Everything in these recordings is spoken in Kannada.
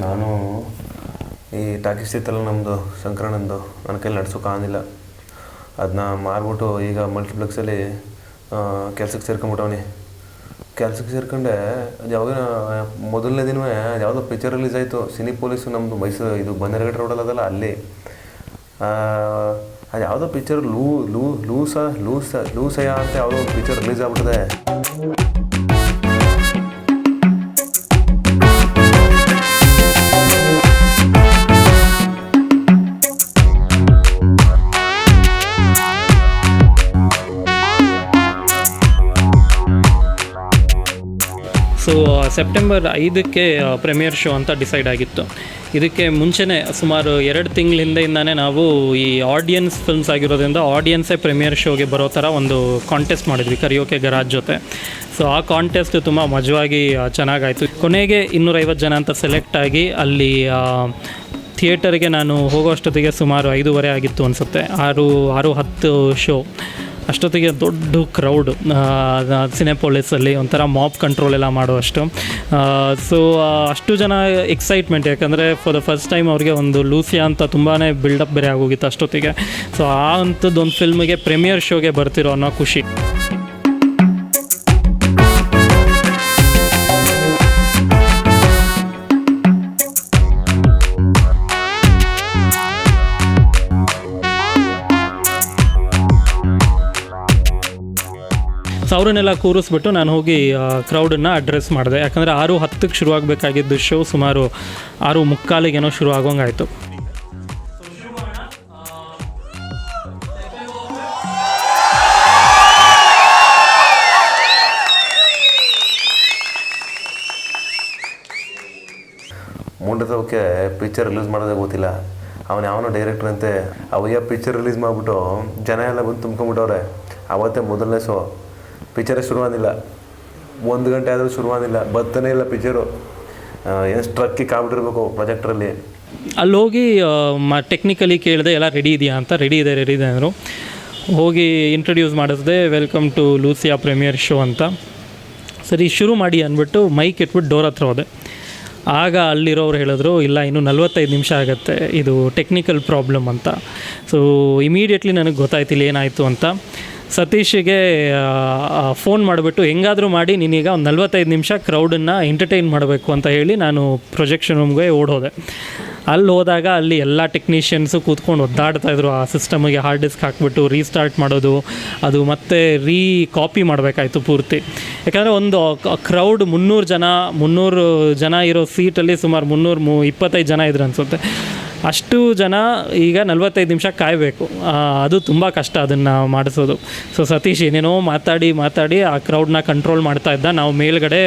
ನಾನು ಈ ಟಾಕೀಸ್ ಇತ್ತಲ್ಲ ನಮ್ಮದು ಶಂಕರಣ್ಣಂದು ನನ್ನ ಕೈಲಿ ನಡ್ಸೋಕ್ಕಾಗಿಲ್ಲ. ಅದನ್ನ ಮಾರ್ಬಿಟ್ಟು ಈಗ ಮಲ್ಟಿಪ್ಲೆಕ್ಸಲ್ಲಿ ಕೆಲ್ಸಕ್ಕೆ ಸೇರ್ಕೊಂಬಿಟ್ಟವನಿ. ಕೆಲ್ಸಕ್ಕೆ ಸೇರ್ಕೊಂಡೆ ಅದು ಯಾವಾಗ ಮೊದಲನೇ ದಿನವೇ ಯಾವುದೋ ಪಿಕ್ಚರ್ ರಿಲೀಸ್ ಆಯಿತು. ಸಿನಿ ಪೊಲೀಸು ನಮ್ಮದು ಮೈಸೂರು ಇದು ಬನ್ನೇರಘಟ್ಟ ರೋಡಲ್ಲಿ ಅದಲ್ಲ ಅಲ್ಲಿ. ಅದು ಯಾವುದೋ ಪಿಕ್ಚರ್ ಲೂಸಯ ಅಂತ ಯಾವುದೋ ಒಂದು ಪಿಕ್ಚರ್ ರಿಲೀಸ್ ಆಗ್ಬಿಟ್ಟಿದೆ. ಸೊ ಸೆಪ್ಟೆಂಬರ್ 5ಕ್ಕೆ ಪ್ರೀಮಿಯರ್ ಶೋ ಅಂತ ಡಿಸೈಡ್ ಆಗಿತ್ತು. ಇದಕ್ಕೆ ಮುಂಚೆನೇ ಸುಮಾರು 2 ತಿಂಗಳ ಹಿಂದೆಯಿಂದನೇ ನಾವು ಈ ಆಡಿಯನ್ಸ್ ಫಿಲ್ಮ್ಸ್ ಆಗಿರೋದ್ರಿಂದ ಆಡಿಯನ್ಸೇ ಪ್ರೀಮಿಯರ್ ಶೋಗೆ ಬರೋ ಥರ ಒಂದು ಕಾಂಟೆಸ್ಟ್ ಮಾಡಿದ್ವಿ ಕರಿಯೋಕೆ ಗರಾಜ್ ಜೊತೆ. ಸೊ ಆ ಕಾಂಟೆಸ್ಟ್ ತುಂಬ ಮಜವಾಗಿ ಚೆನ್ನಾಗಾಯಿತು. ಕೊನೆಗೆ 250 ಜನ ಅಂತ ಸೆಲೆಕ್ಟ್ ಆಗಿ ಅಲ್ಲಿ ಥಿಯೇಟರ್ಗೆ ನಾನು ಹೋಗೋಷ್ಟೊತ್ತಿಗೆ ಸುಮಾರು 5:30 ಆಗಿತ್ತು ಅನಿಸುತ್ತೆ. 6:10 ಶೋ. ಅಷ್ಟೊತ್ತಿಗೆ ದೊಡ್ಡ ಕ್ರೌಡ್ ಸಿನೆಪೋಲಿಸಲ್ಲಿ ಒಂಥರ ಮಾಪ್ ಕಂಟ್ರೋಲ್ ಎಲ್ಲ ಮಾಡುವಷ್ಟು. ಸೊ ಅಷ್ಟು ಜನ ಎಕ್ಸೈಟ್ಮೆಂಟ್, ಯಾಕಂದರೆ ಫಾರ್ ದ ಫಸ್ಟ್ ಟೈಮ್ ಅವ್ರಿಗೆ ಒಂದು ಲೂಸಿಯಾ ಅಂತ ತುಂಬಾ ಬಿಲ್ಡಪ್ ಬೇರೆ ಆಗೋಗಿತ್ತು ಅಷ್ಟೊತ್ತಿಗೆ. ಸೊ ಆ ಅಂಥದ್ದೊಂದು ಫಿಲ್ಮಿಗೆ ಪ್ರೀಮಿಯರ್ ಶೋಗೆ ಬರ್ತಿರೋ ಅನ್ನೋ ಖುಷಿ. ಸೊ ಅವರನ್ನೆಲ್ಲ ಕೂರಿಸ್ಬಿಟ್ಟು ನಾನು ಹೋಗಿ ಕ್ರೌಡನ್ನು ಅಡ್ರೆಸ್ ಮಾಡಿದೆ. ಯಾಕಂದರೆ 6:10ಕ್ಕೆ ಶುರುವಾಗಬೇಕಾಗಿದ್ದು ಶೋ ಸುಮಾರು 6:45 ಶುರು ಆಗೋಂಗಾಯಿತು. ಮುಂಡದವಕ್ಕೆ ಪಿಕ್ಚರ್ ರಿಲೀಸ್ ಮಾಡೋದೇ ಗೊತ್ತಿಲ್ಲ. ಅವನು ಡೈರೆಕ್ಟ್ರ್ ಅಂತೆ. ಅವಯ್ಯ ಪಿಕ್ಚರ್ ರಿಲೀಸ್ ಮಾಡಿಬಿಟ್ಟು ಜನ ಎಲ್ಲ ಬಂದು ತುಂಬ್ಕೊಂಬಿಟ್ಟವ್ರೆ. ಅವತ್ತೇ ಮೊದಲನೇ ಶೋ. ಪಿಕ್ಚರೇ ಶುರುವಾಗಿಲ್ಲ, 1 ಗಂಟೆ ಆದರೂ ಶುರುವಾಗಿಲ್ಲ, ಬರ್ತಾನೆ ಇಲ್ಲ ಪಿಕ್ಚರು. ಏನು ಸ್ಟ್ರಕ್ಕಿಗೆ ಆಗ್ಬಿಟ್ಟಿರ್ಬೇಕು ಪ್ರೊಜೆಕ್ಟ್ರಲ್ಲಿ. ಅಲ್ಲಿ ಹೋಗಿ ಟೆಕ್ನಿಕಲಿ ಕೇಳಿದೆ, ಎಲ್ಲ ರೆಡಿ ಇದೆಯಾ ಅಂತ. ರೆಡಿ ಇದೆ ಅಂದರು. ಹೋಗಿ ಇಂಟ್ರೊಡ್ಯೂಸ್ ಮಾಡಿಸಿದೆ, welcome to Lucia premiere show ಅಂತ. ಸರಿ ಶುರು ಮಾಡಿ ಅಂದ್ಬಿಟ್ಟು ಮೈಕ್ ಇಟ್ಬಿಟ್ಟು ಡೋರ್ ಹತ್ರ ಹೋದೆ. ಆಗ ಅಲ್ಲಿರೋರು ಹೇಳಿದ್ರು, ಇಲ್ಲ ಇನ್ನೂ 45 ನಿಮಿಷ ಆಗುತ್ತೆ, ಇದು ಟೆಕ್ನಿಕಲ್ ಪ್ರಾಬ್ಲಮ್ ಅಂತ. ಸೊ ಇಮಿಡಿಯೇಟ್ಲಿ ನನಗೆ ಗೊತ್ತಾಯ್ತಿಲ್ಲ ಏನಾಯಿತು ಅಂತ. ಸತೀಶಿಗೆ ಫೋನ್ ಮಾಡಿಬಿಟ್ಟು ಹೆಂಗಾದರೂ ಮಾಡಿ ನೀನೀಗ ಒಂದು 45 ನಿಮಿಷ ಕ್ರೌಡನ್ನು ಎಂಟರ್ಟೈನ್ ಮಾಡಬೇಕು ಅಂತ ಹೇಳಿ ನಾನು ಪ್ರೊಜೆಕ್ಷನ್ ರೂಮ್ಗೆ ಓಡೋದೆ. ಅಲ್ಲಿ ಹೋದಾಗ ಅಲ್ಲಿ ಎಲ್ಲ ಟೆಕ್ನಿಷಿಯನ್ಸು ಕೂತ್ಕೊಂಡು ಒದ್ದಾಡ್ತಾಯಿದ್ರು. ಆ ಸಿಸ್ಟಮಿಗೆ ಹಾರ್ಡ್ ಡಿಸ್ಕ್ ಹಾಕ್ಬಿಟ್ಟು ರೀಸ್ಟಾರ್ಟ್ ಮಾಡೋದು, ಅದು ಮತ್ತೆ ಕಾಪಿ ಮಾಡಬೇಕಾಯ್ತು ಪೂರ್ತಿ. ಯಾಕಂದರೆ ಒಂದು ಕ್ರೌಡ್ 300 ಜನ ಇರೋ ಸೀಟಲ್ಲಿ ಸುಮಾರು 325 ಜನ ಇದ್ರು ಅನಿಸುತ್ತೆ. ಅಷ್ಟು ಜನ ಈಗ 45 ನಿಮಿಷ ಕಾಯಬೇಕು. ಅದು ತುಂಬ ಕಷ್ಟ ಅದನ್ನು ಮಾಡಿಸೋದು. ಸೊ ಸತೀಶ್ ಏನೇನೋ ಮಾತಾಡಿ ಆ ಕ್ರೌಡ್ನ ಕಂಟ್ರೋಲ್ ಮಾಡ್ತಾ ಇದ್ದ. ನಾವು ಮೇಲ್ಗಡೆ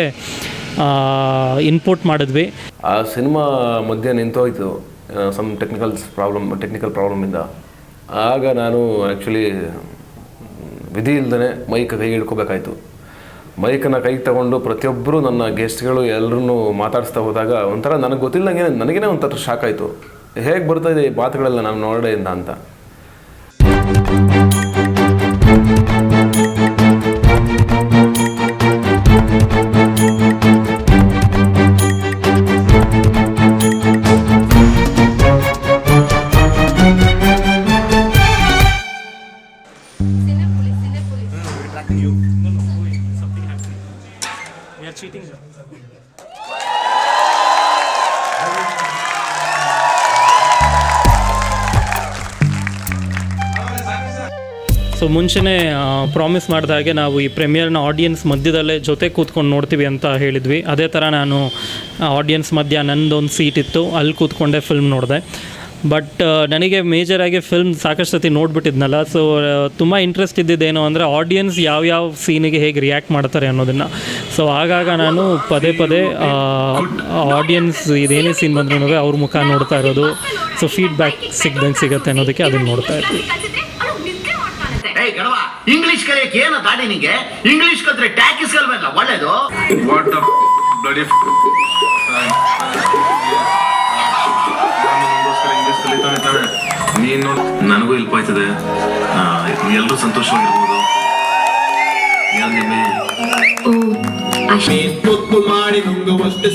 ಇನ್ಪುಟ್ ಮಾಡಿದ್ವಿ. ಆ ಸಿನಿಮಾ ಮಧ್ಯೆ ನಿಂತೋಯ್ತು ಸಮ್ ಟೆಕ್ನಿಕಲ್ ಪ್ರಾಬ್ಲಮಿಂದ. ಆಗ ನಾನು ಆ್ಯಕ್ಚುಲಿ ವಿಧಿ ಇಲ್ದೇ ಮೈಕ್ ಕೈಗೆ ಹಿಡ್ಕೋಬೇಕಾಯ್ತು. ಮೈಕನ್ನು ಕೈಗೆ ತಗೊಂಡು ಪ್ರತಿಯೊಬ್ಬರು ನನ್ನ ಗೆಸ್ಟ್ಗಳು ಎಲ್ಲರೂ ಮಾತಾಡಿಸ್ತಾ ಹೋದಾಗ ಒಂಥರ ನನಗೆ ಗೊತ್ತಿಲ್ಲದಂಗೆ ನನಗೇ ಒಂಥರ ಶಾಕ್ ಆಯಿತು. ಹೇಗೆ ಬರ್ತಾಯಿದೆ ಈ ಮಾತುಗಳೆಲ್ಲ ನಾನು ನೋಡೋಡೆಯಿಂದ ಅಂತ. ಸೊ ಮುಂಚೆನೇ ಪ್ರಾಮಿಸ್ ಮಾಡಿದ ಹಾಗೆ ನಾವು ಈ ಪ್ರೀಮಿಯರ್ನ ಆಡಿಯನ್ಸ್ ಮಧ್ಯದಲ್ಲೇ ಜೊತೆ ಕೂತ್ಕೊಂಡು ನೋಡ್ತೀವಿ ಅಂತ ಹೇಳಿದ್ವಿ. ಅದೇ ಥರ ನಾನು ಆಡಿಯನ್ಸ್ ಮಧ್ಯ ನನ್ನದೊಂದು ಸೀಟ್ ಇತ್ತು, ಅಲ್ಲಿ ಕೂತ್ಕೊಂಡೆ ಫಿಲ್ಮ್ ನೋಡಿದೆ. ಬಟ್ ನನಗೆ ಮೇಜರಾಗಿ ಫಿಲ್ಮ್ ಸಾಕಷ್ಟು ಸತಿ ನೋಡಿಬಿಟ್ಟಿದ್ನಲ್ಲ, ಸೊ ತುಂಬ ಇಂಟ್ರೆಸ್ಟ್ ಇದ್ದಿದ್ದೇನು ಅಂದರೆ ಆಡಿಯನ್ಸ್ ಯಾವ್ಯಾವ ಸೀನಿಗೆ ಹೇಗೆ ರಿಯಾಕ್ಟ್ ಮಾಡ್ತಾರೆ ಅನ್ನೋದನ್ನು. ಸೊ ಆಗಾಗ ನಾನು ಪದೇ ಆಡಿಯನ್ಸ್ ಇದೇನೇ ಸೀನ್ ಬಂದ್ರೂ ಅವ್ರ ಮುಖ ನೋಡ್ತಾ ಇರೋದು, ಸೊ ಫೀಡ್ಬ್ಯಾಕ್ ಸಿಗುತ್ತೆ ಅನ್ನೋದಕ್ಕೆ ಅದನ್ನು ನೋಡ್ತಾ ಇರ್ತೀವಿ. ಇಂಗ್ಲಿಷ್ ಕಲಿಯಕ್ಕೆ ಏನು ಗಾಡಿ ನಿಂಗೆ? ಇಂಗ್ಲಿಷ್ ಕಲ್ತ್ರೆ ಟ್ಯಾಕ್ಸ್ ಕಲ್ಬೇಕಲ್ಲ, ಒಳ್ಳೇದು. ನೀನು ನೋಡಿ ನನಗೂ ಹೆಲ್ಪ್ ಆಯ್ತದೆ, ಎಲ್ಲರೂ ಸಂತೋಷವಾಗಿರ್ಬೋದು. ಮಾಡಿ ನುಂಗುವಷ್ಟು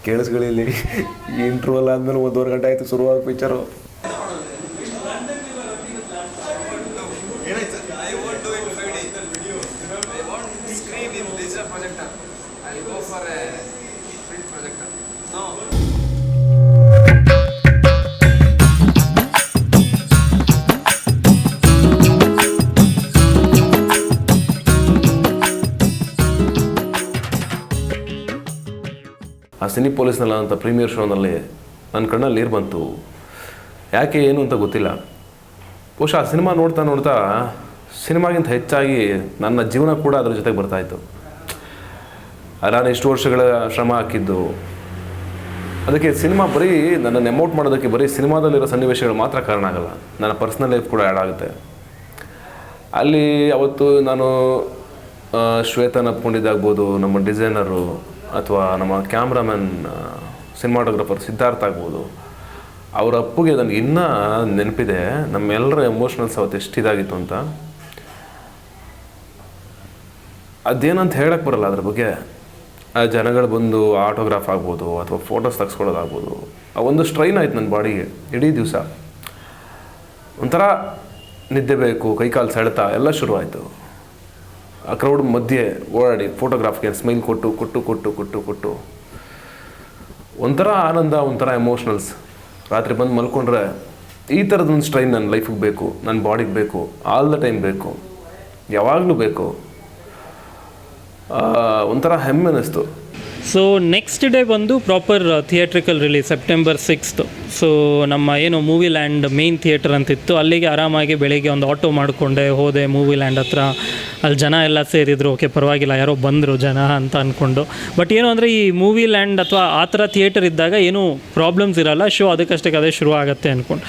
ಕೇಳಿಸ್ಕೊಳ್ಳಿ ಇಲ್ಲಿ ಇಂಟ್ರ್ವಲ್ ಆದಮೇಲೆ 1.5 ಗಂಟೆ ಆಯಿತು ಶುರುವಾಗಿ ಪಿಕ್ಚರು. ಆ ಸಿನಿಪೋಲಿಸ್ನಲ್ಲ ಅಂತ ಪ್ರೀಮಿಯರ್ ಶೋನಲ್ಲಿ ನನ್ನ ಕಣ್ಣಲ್ಲಿ ನೀರು ಬಂತು. ಯಾಕೆ ಏನು ಅಂತ ಗೊತ್ತಿಲ್ಲ. ಬಹುಶಃ ಆ ಸಿನಿಮಾ ನೋಡ್ತಾ ನೋಡ್ತಾ ಸಿನಿಮಾಗಿಂತ ಹೆಚ್ಚಾಗಿ ನನ್ನ ಜೀವನ ಕೂಡ ಅದ್ರ ಜೊತೆಗೆ ಬರ್ತಾಯಿತ್ತು. ನಾನು ಇಷ್ಟು ವರ್ಷಗಳ ಶ್ರಮ ಹಾಕಿದ್ದು ಅದಕ್ಕೆ. ಸಿನಿಮಾ ಬರೀ ನನ್ನನ್ನು ಎಮೌಟ್ ಮಾಡೋದಕ್ಕೆ ಬರೀ ಸಿನಿಮಾದಲ್ಲಿರೋ ಸನ್ನಿವೇಶಗಳು ಮಾತ್ರ ಕಾರಣ ಆಗಲ್ಲ, ನನ್ನ ಪರ್ಸ್ನಲ್ ಲೈಫ್ ಕೂಡ ಆ್ಯಡ್ ಆಗುತ್ತೆ. ಅಲ್ಲಿ ಅವತ್ತು ನಾನು ಶ್ವೇತನ ಒಪ್ಕೊಂಡಿದ್ದಾಗ್ಬೋದು, ನಮ್ಮ ಡಿಸೈನರು ಅಥವಾ ನಮ್ಮ ಕ್ಯಾಮ್ರಾಮನ್ ಸಿನಿಮಾಟೋಗ್ರಫರ್ ಸಿದ್ಧಾರ್ಥ ಆಗ್ಬೋದು, ಅವರ ಅಪ್ಪುಗೆ ನನಗೆ ಇನ್ನೂ ನೆನಪಿದೆ ನಮ್ಮೆಲ್ಲರ ಎಮೋಷ್ನಲ್ಸ್ ಅವತ್ತು ಎಷ್ಟಿದಾಗಿತ್ತು ಅಂತ. ಅದೇನಂತ ಹೇಳಕ್ಕೆ ಬರಲ್ಲ ಅದ್ರ ಬಗ್ಗೆ. ಆ ಜನಗಳು ಬಂದು ಆಟೋಗ್ರಾಫ್ ಆಗ್ಬೋದು ಅಥವಾ ಫೋಟೋಸ್ ತೆಗೆಸ್ಕೊಳ್ಳೋದಾಗ್ಬೋದು, ಆ ಒಂದು ಸ್ಟ್ರೈನ್ ಆಯ್ತು ನನ್ನ ಬಾಡಿಗೆ ಇಡೀ ದಿವಸ. ಒಂಥರ ನಿದ್ದೆ ಬೇಕು, ಕೈಕಾಲು ಸೆಳೆತ ಎಲ್ಲ ಶುರುವಾಯಿತು. ಆ ಕ್ರೌಡ್ ಮಧ್ಯೆ ಓಡಾಡಿ ಫೋಟೋಗ್ರಾಫ್ಗೆ ಸ್ಮೈಲ್ ಕೊಟ್ಟು ಕೊಟ್ಟು ಕೊಟ್ಟು ಕೊಟ್ಟು ಕೊಟ್ಟು ಒಂಥರ ಆನಂದ, ಒಂಥರ ಎಮೋಷ್ನಲ್ಸ್. ರಾತ್ರಿ ಬಂದು ಮಲ್ಕೊಂಡ್ರೆ ಈ ಥರದೊಂದು ಸ್ಟ್ರೈನ್ ನನ್ನ ಲೈಫಿಗೆ ಬೇಕು, ನನ್ನ ಬಾಡಿಗೆ ಬೇಕು, ಆಲ್ ದ ಟೈಮ್ ಬೇಕು, ಯಾವಾಗಲೂ ಬೇಕು. ಒಂಥರ ಹೆಮ್ಮೆ ಅನ್ನಿಸ್ತು. ಸೊ ನೆಕ್ಸ್ಟ್ ಡೇ ಬಂದು proper theatrical release September 6th. So ನಮ್ಮ ಏನು ಮೂವಿ ಲ್ಯಾಂಡ್ ಮೇನ್ ಥಿಯೇಟರ್ ಅಂತಿತ್ತು, ಅಲ್ಲಿಗೆ ಆರಾಮಾಗಿ ಬೆಳಿಗ್ಗೆ ಒಂದು ಆಟೋ ಮಾಡಿಕೊಂಡೆ ಹೋದೆ ಮೂವಿ ಲ್ಯಾಂಡ್ ಹತ್ರ. ಅಲ್ಲಿ ಜನ ಎಲ್ಲ ಸೇರಿದ್ರು, ಓಕೆ ಪರವಾಗಿಲ್ಲ ಯಾರೋ ಬಂದರು ಜನ ಅಂತ ಅಂದ್ಕೊಂಡು. ಬಟ್ ಏನು ಅಂದರೆ ಈ ಮೂವಿ ಲ್ಯಾಂಡ್ ಅಥವಾ ಆ ಥರ ಥಿಯೇಟರ್ ಇದ್ದಾಗ ಏನೂ ಪ್ರಾಬ್ಲಮ್ಸ್ ಇರೋಲ್ಲ, ಶೋ ಅದಕ್ಕಷ್ಟೇ ಅದೇ ಶುರು ಆಗುತ್ತೆ ಅಂದ್ಕೊಂಡು.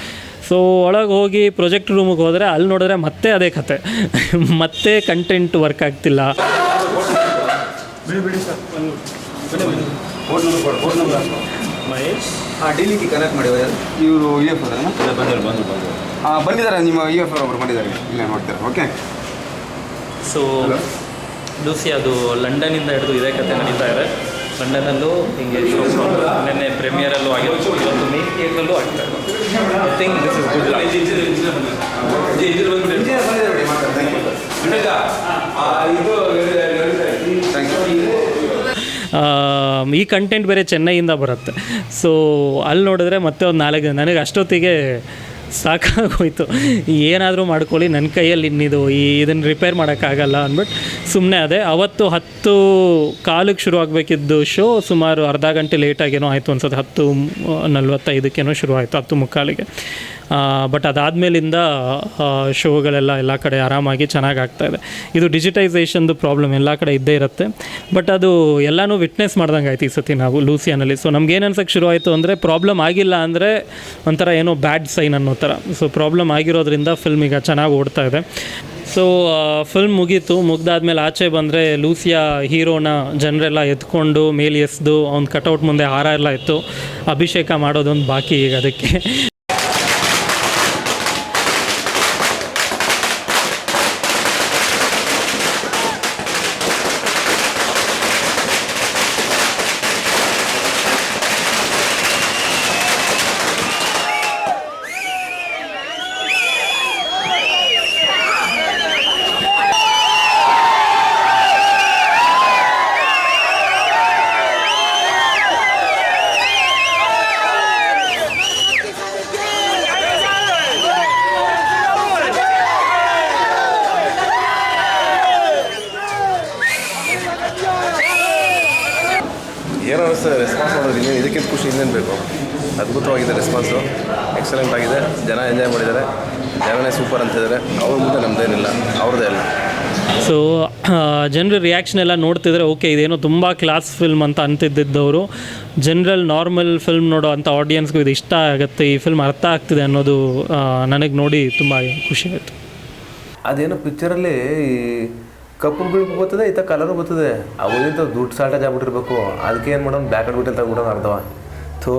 ಸೊ ಒಳಗೆ ಹೋಗಿ ಪ್ರೊಜೆಕ್ಟ್ ರೂಮಿಗೆ ಹೋದರೆ ಅಲ್ಲಿ ನೋಡಿದ್ರೆ ಮತ್ತೆ ಅದೇ ಕತೆ, ಮತ್ತೆ ಕಂಟೆಂಟ್ ವರ್ಕ್ ಆಗ್ತಿಲ್ಲ. ಮಹೇಶ್ ಡಿಲಿಗೆ ಕನೆಕ್ಟ್ ಮಾಡಿ ಇವರು ಯು ಎಫ್ ಬಂದಿದ್ದಾರೆ, ನಿಮ್ಮ ಯು ಎಫ್ ಒಬ್ಬರು ಬಂದಿದ್ದಾರೆ, ಇಲ್ಲ ನೋಡ್ತಾರೆ. ಓಕೆ. ಸೊ ಲೂಸಿ ಅದು ಲಂಡನಿಂದ ಹಿಡಿದು ಇದೇ ಕತೆ ನಡೀತಾ ಇದೆ. ಲಂಡನಲ್ಲೂ ಹಿಂಗೆ ಶೋ ನಿನ್ನೆ ಪ್ರೀಮಿಯರಲ್ಲೂ ಆಗಿತ್ತು, ಇವತ್ತು ಮೇನ್ ಥಿಯೇಟ್ರಲ್ಲೂ ಆಗ್ತಾ ಇದೆ. I think this is good. ಈ ಕಂಟೆಂಟ್ ಬೇರೆ ಚೆನ್ನೈಯಿಂದ ಬರುತ್ತೆ. ಸೊ ಅಲ್ಲಿ ನೋಡಿದ್ರೆ ಮತ್ತೆ ಒಂದು 4 ಜನ, ನನಗೆ ಅಷ್ಟೊತ್ತಿಗೆ ಸಾಕಾಗೋಯ್ತು. ಏನಾದರೂ ಮಾಡ್ಕೊಳ್ಳಿ, ನನ್ನ ಕೈಯಲ್ಲಿ ಇನ್ನಿದು ಇದನ್ನು ರಿಪೇರ್ ಮಾಡೋಕ್ಕಾಗಲ್ಲ ಅಂದ್ಬಿಟ್ಟು ಸುಮ್ಮನೆ ಅದೇ. ಅವತ್ತು 10:15 ಶುರು ಆಗಬೇಕಿದ್ದು ಶೋ ಸುಮಾರು ಅರ್ಧ ಗಂಟೆ ಲೇಟಾಗೇನೋ ಆಯಿತು ಅನ್ಸುತ್ತೆ. 10:45 ಶುರು ಆಯಿತು, 10:45. ಬಟ್ ಅದಾದಮೇಲಿಂದ ಶೋಗಳೆಲ್ಲ ಎಲ್ಲ ಕಡೆ ಆರಾಮಾಗಿ ಚೆನ್ನಾಗಿ ಆಗ್ತಾಯಿದೆ. ಇದು ಡಿಜಿಟೈಸೇಷನ್ದು ಪ್ರಾಬ್ಲಮ್ ಎಲ್ಲ ಕಡೆ ಇದ್ದೇ ಇರುತ್ತೆ. ಬಟ್ ಅದು ಎಲ್ಲನೂ ವಿಟ್ನೆಸ್ ಮಾಡ್ದಂಗೆ ಆಯ್ತು ಈ ಸತಿ ನಾವು ಲೂಸಿಯಾನಲ್ಲಿ. ಸೊ ನಮ್ಗೇನು ಅನ್ಸೋಕ್ಕೆ ಶುರು ಆಯಿತು ಅಂದರೆ, ಪ್ರಾಬ್ಲಮ್ ಆಗಿಲ್ಲ ಅಂದರೆ ಒಂಥರ ಏನೋ ಬ್ಯಾಡ್ ಸೈನ್ ಅನ್ನೋ ಥರ. ಸೊ ಪ್ರಾಬ್ಲಮ್ ಆಗಿರೋದ್ರಿಂದ ಫಿಲ್ಮ್ ಈಗ ಚೆನ್ನಾಗಿ ಓಡ್ತಾ ಇದೆ. ಸೊ ಫಿಲ್ಮ್ ಮುಗ್ದಾದ್ಮೇಲೆ ಆಚೆ ಬಂದರೆ ಲೂಸಿಯಾ ಹೀರೋನ ಜನರೆಲ್ಲ ಎತ್ಕೊಂಡು ಮೇಲೆ ಎಸ್ದು ಅವ್ನ ಕಟೌಟ್ ಮುಂದೆ ಹಾರ ಎಲ್ಲ ಇತ್ತು. ಅಭಿಷೇಕ ಮಾಡೋದೊಂದು ಬಾಕಿ ಈಗ ಅದಕ್ಕೆ. ಏನೋ ಅನಿಸ್ತದೆ ರೆಸ್ಪಾನ್ಸ್ ಮಾಡೋದು, ಇನ್ನೇನು ಇದಕ್ಕಿಂತ ಖುಷಿ ಇನ್ನೇನು ಬೇಕು. ಅದ್ಭುತವಾಗಿದೆ ರೆಸ್ಪಾನ್ಸು, ಎಕ್ಸಲೆಂಟ್ ಆಗಿದೆ. ಜನ ಎಂಜಾಯ್ ಮಾಡಿದ್ದಾರೆ, ಜನನೇ ಸೂಪರ್ ಅಂತಿದ್ದಾರೆ. ಅವ್ರ ಮುಂದೆ ನಮ್ಮದೇನಿಲ್ಲ, ಅವ್ರದ್ದೇ ಇಲ್ಲ. ಸೊ ಜನರ ರಿಯಾಕ್ಷನ್ ಎಲ್ಲ ನೋಡ್ತಿದ್ರೆ ಓಕೆ ಇದೇನೋ ತುಂಬ ಕ್ಲಾಸ್ ಫಿಲ್ಮ್ ಅಂತ ಅಂತಿದ್ದವರು ಜನರಲ್ ನಾರ್ಮಲ್ ಫಿಲ್ಮ್ ನೋಡೋ ಅಂಥ ಆಡಿಯನ್ಸ್ಗೂ ಇದು ಇಷ್ಟ ಆಗುತ್ತೆ, ಈ ಫಿಲ್ಮ್ ಅರ್ಥ ಆಗ್ತಿದೆ ಅನ್ನೋದು ನನಗೆ ನೋಡಿ ತುಂಬ ಖುಷಿ ಆಯಿತು. ಅದೇನೋ ಪಿಕ್ಚರಲ್ಲಿ ಈ ಕಪ್ಪು ಬಿಳುಪು ಬರ್ತದೆ, ಈತ ಕಲರು ಬರ್ತದೆ, ಅವಾಗಿಂತ ದುಡ್ಡು ಸಾಲ್ಟೇಜ್ ಆಗ್ಬಿಟ್ಟಿರ್ಬೇಕು. ಅದಕ್ಕೆ ಏನು ಮಾಡೋಣ, ಬ್ಲ್ಯಾಕ್ ಆ್ಯಂಡ್ ವೈಟಲ್ಲಿ ತಗೊಂಡ್ಬಿಡೋಣ ಅರ್ಧವ ಥೋ.